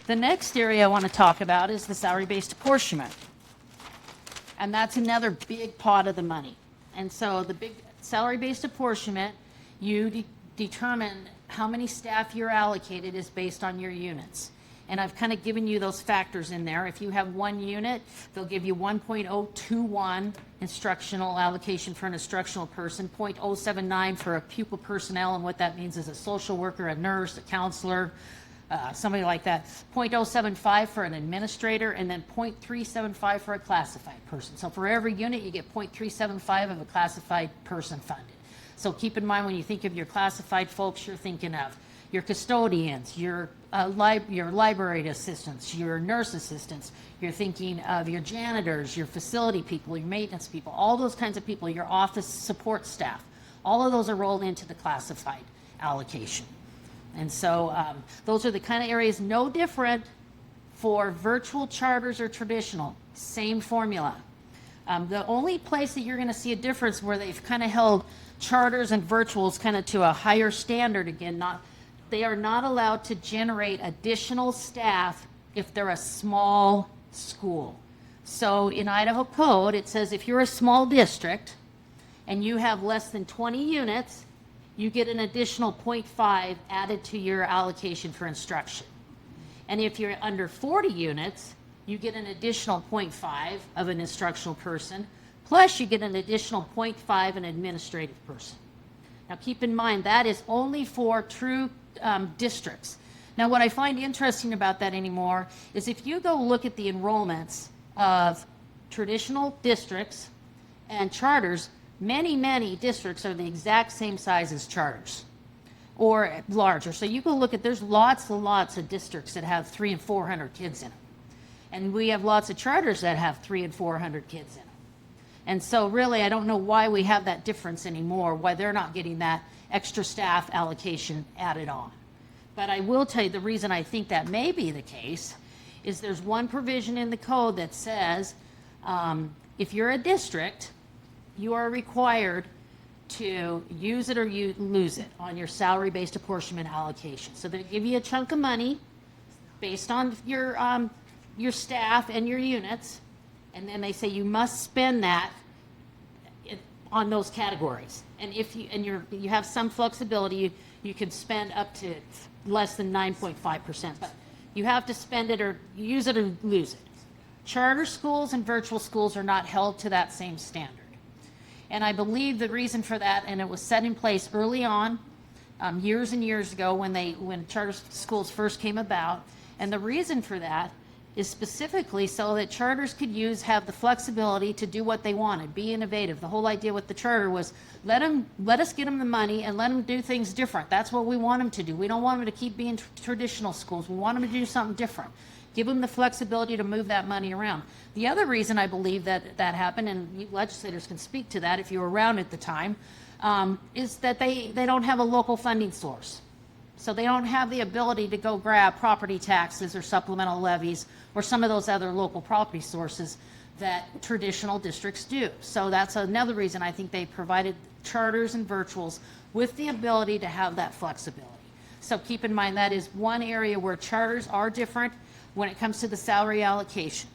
The next area I want to talk about is the salary-based apportionment. And that's another big pot of the money. And so the big salary-based apportionment, you determine how many staff you're allocated is based on your units. And I've kind of given you those factors in there. If you have 1 unit, they'll give you 1.021 instructional allocation for an instructional person, 0.079 for a pupil personnel, and what that means is a social worker, a nurse, a counselor, somebody like that, 0.075 for an administrator, and then 0.375 for a classified person. So for every unit, you get 0.375 of a classified person funded. So keep in mind when you think of your classified folks, you're thinking of your custodians, your library assistants, your nurse assistants. You're thinking of your janitors, your facility people, your maintenance people, all those kinds of people, your office support staff. All of those are rolled into the classified allocation. And so those are the kind of areas, no different for virtual, charters, or traditional. Same formula. The only place that you're going to see a difference where they've kind of held charters and virtuals kind of to a higher standard again, they are not allowed to generate additional staff if they're a small school. So in Idaho code, it says if you're a small district and you have less than 20 units, you get an additional 0.5 added to your allocation for instruction. And if you're under 40 units, you get an additional 0.5 of an instructional person, plus you get an additional 0.5 an administrative person. Now keep in mind that is only for true districts. Now what I find interesting about that anymore is if you go look at the enrollments of traditional districts and charters, many districts are the exact same size as charters or larger. So you go look at, there's lots and lots of districts that have 300 and 400 kids in them. And we have lots of charters that have 300 and 400 kids in them. And so really, I don't know why we have that difference anymore, why they're not getting that extra staff allocation added on. But I will tell you the reason I think that may be the case is there's one provision in the code that says if you're a district, you are required to use it or you lose it on your salary-based apportionment allocation. So they give you a chunk of money based on your staff and your units, and then they say you must spend that on those categories. And if you have some flexibility, you can spend up to less than 9.5%, but you have to spend it or use it or lose it. Charter schools and virtual schools are not held to that same standard. And I believe the reason for that, and it was set in place early on, years and years ago when charter schools first came about, and the reason for that is specifically so that charters could have the flexibility to do what they wanted, be innovative. The whole idea with the charter was let us get them the money and let them do things different. That's what we want them to do. We don't want them to keep being traditional schools. We want them to do something different. Give them the flexibility to move that money around. The other reason I believe that happened, and legislators can speak to that if you were around at the time, is that they don't have a local funding source. So they don't have the ability to go grab property taxes or supplemental levies or some of those other local property sources that traditional districts do. So that's another reason I think they provided charters and virtuals with the ability to have that flexibility. So keep in mind that is one area where charters are different when it comes to the salary allocation.